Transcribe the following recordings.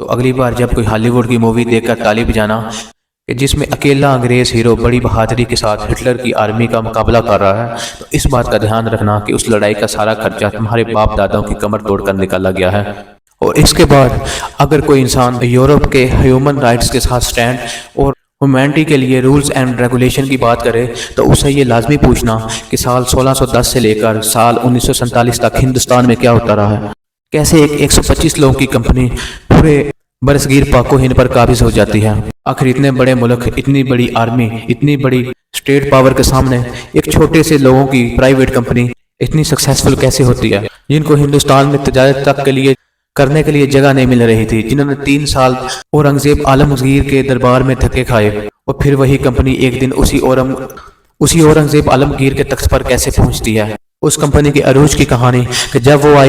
تو اگلی بار جب کوئی ہالی ووڈ کی مووی دیکھ کر تالی بجانا کہ جس میں اکیلا انگریز ہیرو بڑی بہادری کے ساتھ ہٹلر کی آرمی کا مقابلہ کر رہا ہے، تو اس بات کا دھیان رکھنا کہ اس لڑائی کا سارا خرچہ تمہارے باپ داداؤں کی کمر توڑ کر نکالا گیا ہے۔ اور اس کے بعد اگر کوئی انسان یورپ کے ہیومن رائٹس کے ساتھ سٹینڈ اور ہیومینٹی کے لیے رولز اینڈ ریگولیشن کی بات کرے تو اسے یہ لازمی پوچھنا کہ سال 1610 سے لے کر سال 1947 تک ہندوستان میں کیا ہوتا رہا ہے، کیسے ایک 125 لوگوں کی کمپنی پورے برصغیر پاک و ہند پر قابض ہو جاتی ہے۔ آخر اتنے بڑے ملک، اتنی بڑی آرمی، اتنی بڑی اسٹیٹ پاور کے سامنے ایک چھوٹے سے لوگوں کی پرائیویٹ کمپنی اتنی سکسیسفل کیسے ہوتی ہے، جن کو ہندوستان میں تجارت تک کے لیے کرنے کے لیے جگہ نہیں مل رہی تھی، جنہوں نے 3 سال اورنگزیب عالمگیر کے دربار میں دھکے کھائے، اور پھر وہی کمپنی ایک دن اسی اورنگزیب عالمگیر کے تخت پر کیسے پہنچتی ہے۔ اس کمپنی کے عروج کی کہانی کہ جب وہ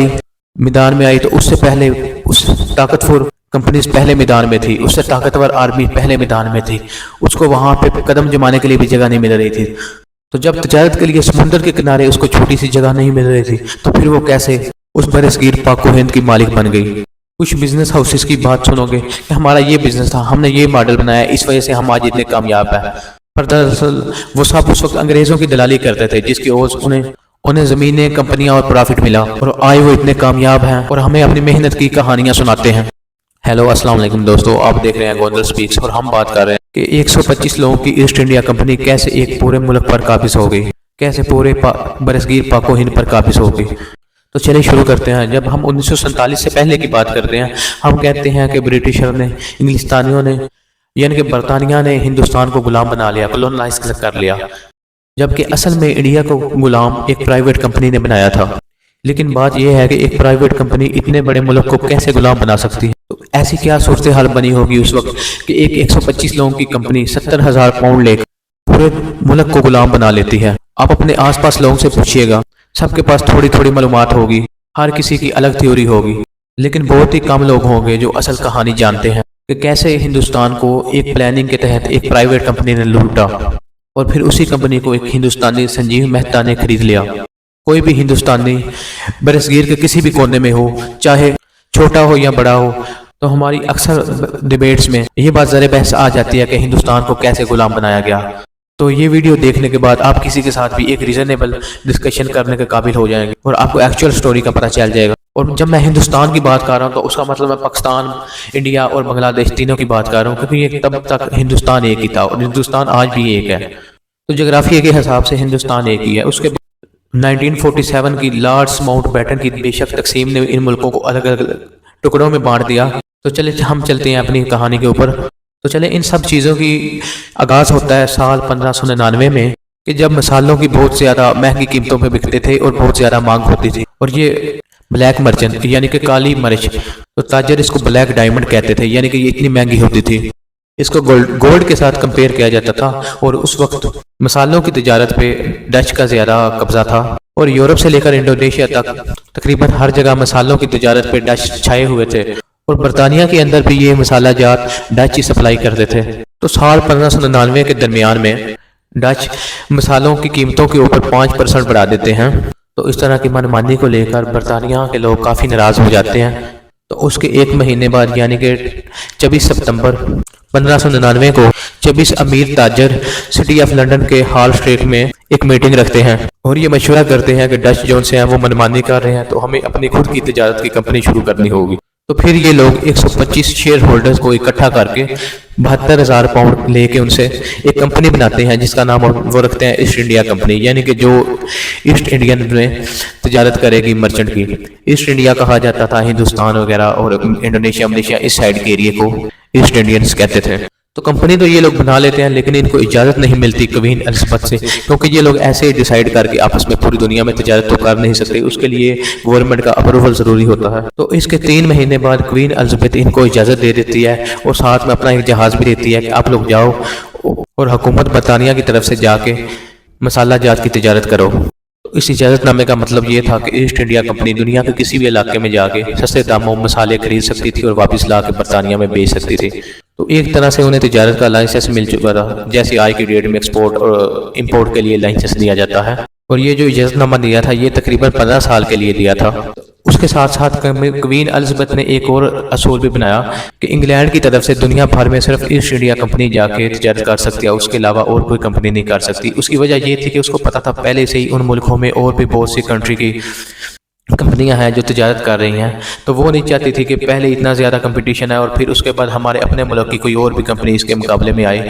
میدان میں آئی تو اس سے پہلے اس طاقتور کمپنیز پہلے میدان میں تھی، اس سے طاقتور آرمی پہلے میدان میں تھی، اس کو وہاں پہ قدم جمانے کے لیے بھی جگہ نہیں مل رہی تھی۔ تو جب تجارت کے لیے سمندر کے کنارے اس کو چھوٹی سی جگہ نہیں مل رہی تھی تو پھر وہ کیسے اس برصغیر پاک و ہند کی مالک بن گئی۔ کچھ بزنس ہاؤسز کی بات سنو گے کہ ہمارا یہ بزنس تھا، ہم نے یہ ماڈل بنایا، اس وجہ سے ہم آج اتنے کامیاب ہیں، پر دراصل وہ سب اس وقت انگریزوں کی دلالی کرتے تھے جس کی عوض انہیں زمینیں، کمپنیاں اور پرافٹ ملا، اور آئے وہ اتنے کامیاب ہیں اور ہمیں اپنی محنت کی کہانیاں سناتے ہیں۔ ہیلو، السلام علیکم دوستو، آپ دیکھ رہے ہیں گوندل سپیکس، اور ہم بات کر رہے ہیں کہ 125 لوگوں کی ایسٹ انڈیا کمپنی کیسے ایک پورے ملک پر قابض ہو گئی، کیسے پورے برصغیر پاک و ہند پر قابض ہو گئی۔ تو چلیے شروع کرتے ہیں۔ جب ہم 1947 سے پہلے کی بات کرتے ہیں، ہم کہتے ہیں کہ برٹشر نے، انگلستانیوں نے، یعنی کہ برطانیہ نے ہندوستان کو غلام بنا لیا، کولونائز کر لیا، جبکہ اصل میں انڈیا کو غلام ایک پرائیویٹ کمپنی نے بنایا تھا۔ لیکن بات یہ ہے کہ ایک پرائیویٹ کمپنی اتنے بڑے ملک کو کیسے غلام بنا سکتی ہے؟ تو ایسی کیا صورتحال بنی ہوگی اس وقت کہ ایک 125 لوگوں کی کمپنی 70,000 پاؤنڈ لے کر پورے ملک کو غلام بنا لیتی ہے؟ آپ اپنے آس پاس لوگوں سے پوچھئے گا، سب کے پاس تھوڑی تھوڑی معلومات ہوگی، ہر کسی کی الگ تھیوری ہوگی، لیکن بہت ہی کم لوگ ہوں گے جو اصل کہانی جانتے ہیں کہ کیسے ہندوستان کو ایک پلاننگ کے تحت ایک پرائیویٹ کمپنی نے لوٹا، اور پھر اسی کمپنی کو ایک ہندوستانی سنجیو مہتا نے خرید لیا۔ کوئی بھی ہندوستانی برصغیر کے کسی بھی کونے میں ہو، چاہے چھوٹا ہو یا بڑا ہو، تو ہماری اکثر ڈیبیٹس میں یہ بات زر بحث آ جاتی ہے کہ ہندوستان کو کیسے غلام بنایا گیا۔ تو یہ ویڈیو دیکھنے کے بعد آپ کسی کے ساتھ بھی ایک ریزنیبل ڈسکشن کرنے کے قابل ہو جائیں گے، اور آپ کو ایکچوئل سٹوری کا پتہ چل جائے گا۔ اور جب میں ہندوستان کی بات کر رہا ہوں تو اس کا مطلب میں پاکستان، انڈیا اور بنگلہ دیش تینوں کی بات کر رہا ہوں، کیونکہ یہ تب تک ہندوستان ایک ہی تھا، اور ہندوستان آج بھی ایک ہے۔ تو جغرافیہ کے حساب سے ہندوستان ایک ہی ہے۔ اس کے بعد 1947 کی لارڈس ماؤنٹ بیٹن کی بے شک تقسیم نے ان ملکوں کو الگ الگ ٹکڑوں میں بانٹ دیا۔ تو چلے ہم چلتے ہیں اپنی کہانی کے اوپر۔ تو چلے ان سب چیزوں کی آغاز ہوتا ہے سال 1599 میں، کہ جب مسالوں کی بہت زیادہ مہنگی قیمتوں پہ بکتے تھے اور بہت زیادہ مانگ ہوتی تھی، اور یہ بلیک مرچنٹ یعنی کہ کالی مرچ، تو تاجر اس کو بلیک ڈائمنڈ کہتے تھے، یعنی کہ یہ اتنی مہنگی ہوتی تھی، اس کو گولڈ کے ساتھ کمپیئر کیا جاتا تھا۔ اور اس وقت مسالوں کی تجارت پہ ڈچ کا زیادہ قبضہ تھا، اور یورپ سے لے کر انڈونیشیا تک تقریباً ہر جگہ مسالوں کی تجارت پہ ڈچ چھائے ہوئے تھے، اور برطانیہ کے اندر بھی یہ مسالہ جات ڈچ ہی سپلائی کرتے تھے۔ تو سال 1599 کے درمیان میں ڈچ مسالوں کی قیمتوں کے اوپر 5% بڑھا دیتے ہیں۔ تو اس طرح کی منمانی کو لے کر برطانیہ کے لوگ کافی ناراض ہو جاتے ہیں۔ تو اس کے ایک مہینے بعد یعنی کہ 24 ستمبر 1599 کو 24 امیر تاجر سٹی آف لنڈن کے ہال اسٹریٹ میں ایک میٹنگ رکھتے ہیں، اور یہ مشورہ کرتے ہیں کہ ڈچ جون سے ہیں وہ منمانی کر رہے ہیں، تو ہمیں اپنی خود کی تجارت کی کمپنی شروع کرنی ہوگی۔ تو پھر یہ لوگ 125 شیئر ہولڈرز کو اکٹھا کر کے 72,000 پاؤنڈ لے کے ان سے ایک کمپنی بناتے ہیں جس کا نام وہ رکھتے ہیں ایسٹ انڈیا کمپنی، یعنی کہ جو ایسٹ انڈین میں تجارت کرے گی مرچنٹ کی۔ ایسٹ انڈیا کہا جاتا تھا ہندوستان وغیرہ اور انڈونیشیا ملیشیا اس سائڈ کے ایریے کو ایسٹ انڈینز کہتے تھے۔ تو کمپنی تو یہ لوگ بنا لیتے ہیں، لیکن ان کو اجازت نہیں ملتی کوئین الزبتھ سے، کیونکہ یہ لوگ ایسے ہی ڈیسائیڈ کر کے آپس میں پوری دنیا میں تجارت تو کر نہیں سکتے، اس کے لیے گورنمنٹ کا اپروول ضروری ہوتا ہے۔ تو اس کے 3 مہینے بعد کوئین الزبتھ ان کو اجازت دے دیتی ہے، اور ساتھ میں اپنا ایک جہاز بھی دیتی ہے کہ آپ لوگ جاؤ اور حکومت برطانیہ کی طرف سے جا کے مسالہ جات کی تجارت کرو۔ تو اس اجازت نامے کا مطلب یہ تھا کہ ایسٹ انڈیا کمپنی دنیا کے کسی بھی علاقے میں جا کے سستے داموں مسالے خرید سکتی تھی اور واپس لا کے برطانیہ میں بیچ سکتی تھی۔ تو ایک طرح سے انہیں تجارت کا لائسنس مل چکا تھا، جیسے آج کی ڈیٹ میں ایکسپورٹ اور امپورٹ کے لیے لائسنس دیا جاتا ہے۔ اور یہ جو اجازت نامہ دیا تھا یہ تقریباً 15 سال کے لیے دیا تھا۔ اس کے ساتھ ساتھ کوین الزبتھ نے ایک اور اصول بھی بنایا کہ انگلینڈ کی طرف سے دنیا بھر میں صرف ایسٹ انڈیا کمپنی جا کے تجارت کر سکتی ہے، اس کے علاوہ اور کوئی کمپنی نہیں کر سکتی۔ اس کی وجہ یہ تھی کہ اس کو پتا تھا پہلے سے ہی ان ملکوں میں اور بھی بہت سی کنٹری کی کمپنیاں ہیں جو تجارت کر رہی ہیں، تو وہ نہیں چاہتی تھی کہ پہلے اتنا زیادہ کمپٹیشن ہے اور پھر اس کے بعد ہمارے اپنے ملک کی کوئی اور بھی کمپنی اس کے مقابلے میں آئے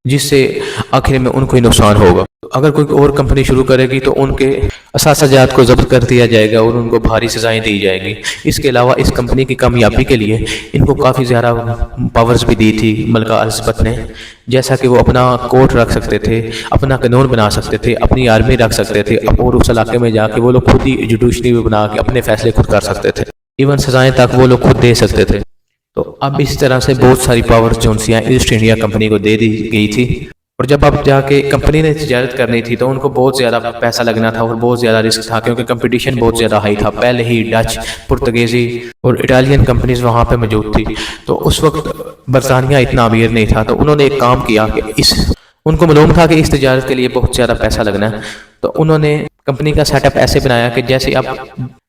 جس سے آخر میں ان کو ہی نقصان ہوگا۔ اگر کوئی اور کمپنی شروع کرے گی تو ان کے اثاثہ جات کو ضبط کر دیا جائے گا اور ان کو بھاری سزائیں دی جائے گی۔ اس کے علاوہ اس کمپنی کی کامیابی کے لیے ان کو کافی زیادہ پاورز بھی دی تھی ملکہ الزبتھ نے، جیسا کہ وہ اپنا کورٹ رکھ سکتے تھے، اپنا قانون بنا سکتے تھے، اپنی آرمی رکھ سکتے تھے، اور اس علاقے میں جا کے وہ لوگ خود ہی جوڈیشری بھی بنا کے اپنے فیصلے خود کر سکتے تھے، ایون سزائیں تک وہ لوگ خود دے سکتے تھے۔ تو اب اس طرح سے بہت ساری پاورز جو ایسٹ انڈیا کمپنی کو دے دی گئی تھی، اور جب اب جا کے کمپنی نے تجارت کرنی تھی تو ان کو بہت زیادہ پیسہ لگنا تھا اور بہت زیادہ رسک تھا، کیونکہ کمپٹیشن بہت زیادہ ہائی تھا۔ پہلے ہی ڈچ، پرتگیزی اور اٹالین کمپنیز وہاں پہ موجود تھی، تو اس وقت برطانیہ اتنا امیر نہیں تھا، تو انہوں نے ایک کام کیا کہ ان کو معلوم تھا کہ اس تجارت کے لیے بہت زیادہ پیسہ لگنا ہے، تو انہوں نے کمپنی کا سیٹ اپ ایسے بنایا کہ جیسے آپ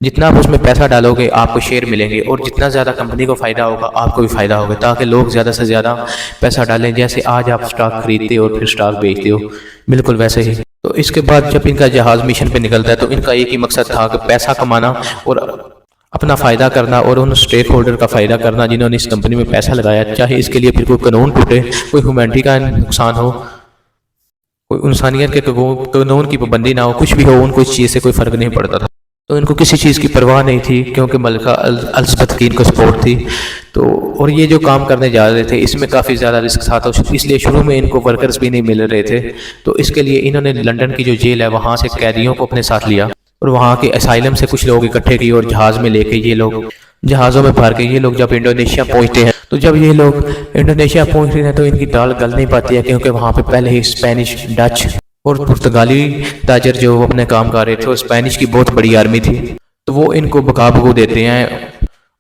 جتنا آپ اس میں پیسہ ڈالو گے آپ کو شیئر ملیں گے، اور جتنا زیادہ کمپنی کو فائدہ ہوگا آپ کو بھی فائدہ ہوگا، تاکہ لوگ زیادہ سے زیادہ پیسہ ڈالیں۔ جیسے آج آپ سٹاک خریدتے ہو اور پھر سٹاک بیچتے ہو، بالکل ویسے ہی۔ تو اس کے بعد جب ان کا جہاز مشن پہ نکلتا ہے تو ان کا ایک ہی مقصد تھا کہ پیسہ کمانا اور اپنا فائدہ کرنا، اور ان سٹیک ہولڈر کا فائدہ کرنا جنہوں نے اس کمپنی میں پیسہ لگایا، چاہے اس کے لیے پھر کوئی قانون ٹوٹے، کوئی ہیومینٹی کا نقصان ہو، کوئی انسانیت کے قانون کی پابندی نہ ہو، کچھ بھی ہو، ان کو اس چیز سے کوئی فرق نہیں پڑتا تھا۔ تو ان کو کسی چیز کی پرواہ نہیں تھی، کیونکہ ملکہ الزبتھ کی ان کو سپورٹ تھی۔ تو اور یہ جو کام کرنے جا رہے تھے اس میں کافی زیادہ رسک تھا، تو اس لیے شروع میں ان کو ورکرز بھی نہیں مل رہے تھے، تو اس کے لیے انہوں نے لنڈن کی جو جیل ہے وہاں سے قیدیوں کو اپنے ساتھ لیا، اور وہاں کے اسائلم سے کچھ لوگ اکٹھے کیے اور جہاز میں لے کے یہ لوگ جہازوں میں بھر کے یہ لوگ جب انڈونیشیا پہنچتے ہیں، تو جب یہ لوگ انڈونیشیا پہنچ رہے ہیں تو ان کی دال گل نہیں پاتی ہے، کیونکہ وہاں پہ پہلے ہی اسپینش، ڈچ اور پرتگالی تاجر جو اپنے کام کر رہے تھے، اور اسپینش کی بہت بڑی آرمی تھی، تو وہ ان کو بھگا بھگو دیتے ہیں،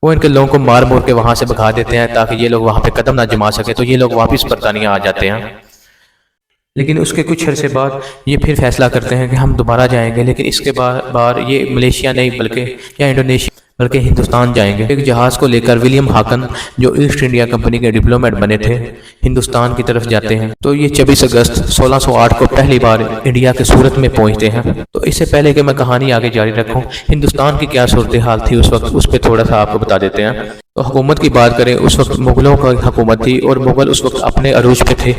وہ ان کے لوگوں کو مار مور کے وہاں سے بھگا دیتے ہیں تاکہ یہ لوگ وہاں پہ قدم نہ جما سکے، تو یہ لوگ واپس برطانیہ آ جاتے ہیں۔ لیکن اس کے کچھ عرصے بعد یہ پھر فیصلہ کرتے ہیں کہ ہم دوبارہ جائیں گے، لیکن اس کے بعد یہ ملیشیا نہیں بلکہ یا انڈونیشیا بلکہ ہندوستان جائیں گے۔ ایک جہاز کو لے کر ولیم ہاکن جو ایسٹ انڈیا کمپنی کے ڈپلومیٹ بنے تھے ہندوستان کی طرف جاتے ہیں، تو یہ 24 اگست 1608 کو پہلی بار انڈیا کے سورت میں پہنچتے ہیں۔ تو اس سے پہلے کہ میں کہانی آگے جاری رکھوں، ہندوستان کی کیا صورتحال تھی اس وقت، اس پہ تھوڑا سا آپ کو بتا دیتے ہیں۔ تو حکومت کی بات کریں، اس وقت مغلوں کی حکومت تھی، اور مغل اس وقت اپنے عروج پہ تھے۔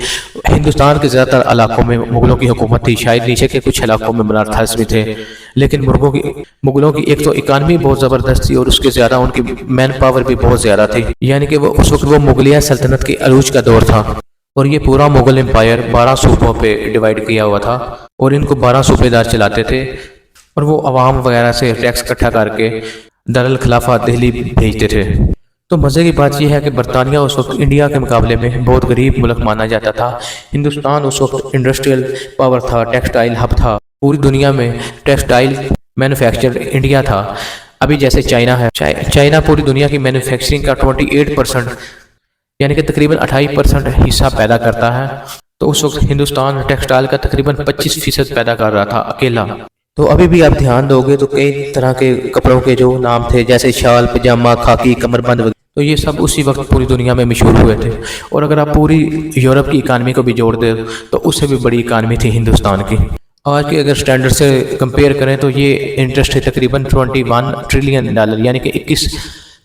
ہندوستان کے زیادہ تر علاقوں میں مغلوں کی حکومت تھی، شاید نیچے کے کچھ علاقوں میں مراٹھاز بھی تھے، لیکن مغلوں کی ایک تو اکانومی بہت زبردست تھی، اور اس کے زیادہ ان کی مین پاور بھی بہت زیادہ تھی، یعنی کہ وہ اس وقت وہ مغلیہ سلطنت کے عروج کا دور تھا، اور یہ پورا مغل امپائر 12 صوبوں پہ ڈیوائیڈ کیا ہوا تھا، اور ان کو 12 صوبے دار چلاتے تھے، اور وہ عوام وغیرہ سے ٹیکس اکٹھا کر کے دارالخلافہ دہلی بھیجتے تھے۔ تو مزے کی بات یہ ہے کہ برطانیہ اس وقت انڈیا کے مقابلے میں بہت غریب ملک مانا جاتا تھا۔ ہندوستان اس وقت انڈسٹریل پاور تھا، ٹیکسٹائل ہب تھا، پوری دنیا میں ٹیکسٹائل مینوفیکچر انڈیا تھا۔ ابھی جیسے چائنا ہے، چائنا پوری دنیا کی مینوفیکچرنگ کا 28% یعنی کہ تقریباً 28% حصہ پیدا کرتا ہے، تو اس وقت ہندوستان ٹیکسٹائل کا تقریباً 25% پیدا کر رہا تھا اکیلا۔ تو ابھی بھی آپ دھیان دو گے تو کئی طرح کے کپڑوں کے جو نام تھے، جیسے شال، پجامہ، خاکی، کمر بند وغیرہ، تو یہ سب اسی وقت پوری دنیا میں مشہور ہوئے تھے۔ اور اگر آپ پوری یورپ کی اکانومی کو بھی جوڑ دیں تو اس سے بھی بڑی اکانومی تھی ہندوستان کی۔ آج کے اگر سٹینڈرڈ سے کمپیئر کریں تو یہ انٹرسٹ ہے تقریباً 21 ٹریلین ڈالر، یعنی کہ 21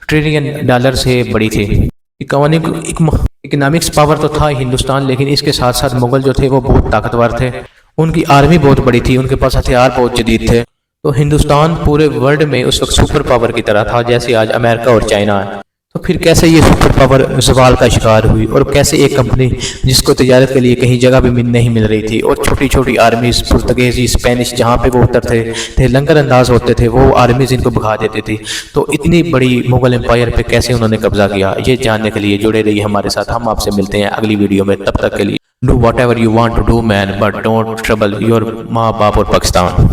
ٹریلین ڈالر سے بڑی تھی۔ اکنامکس پاور تو تھا ہندوستان، لیکن اس کے ساتھ ساتھ مغل جو تھے وہ بہت طاقتور تھے، ان کی آرمی بہت بڑی تھی، ان کے پاس ہتھیار بہت جدید تھے۔ تو ہندوستان پورے ورلڈ میں اس وقت سپر پاور کی طرح تھا، جیسے آج امریکہ اور چائنا ہے۔ تو پھر کیسے یہ سپر پاور زوال کا شکار ہوئی، اور کیسے ایک کمپنی جس کو تجارت کے لیے کہیں جگہ بھی نہیں مل رہی تھی، اور چھوٹی چھوٹی آرمیز پرتگیزی، اسپینش جہاں پہ وہ اترتے تھے لنگر انداز ہوتے تھے، وہ آرمیز ان کو بھگا دیتی تھی، تو اتنی بڑی مغل امپائر پہ کیسے انہوں نے قبضہ کیا، یہ جاننے کے لیے جڑے رہیے ہمارے ساتھ۔ ہم آپ سے ملتے ہیں اگلی ویڈیو میں، تب تک کے لیے do whatever you want to do man, but don't trouble your ماں باپ اور پاکستان۔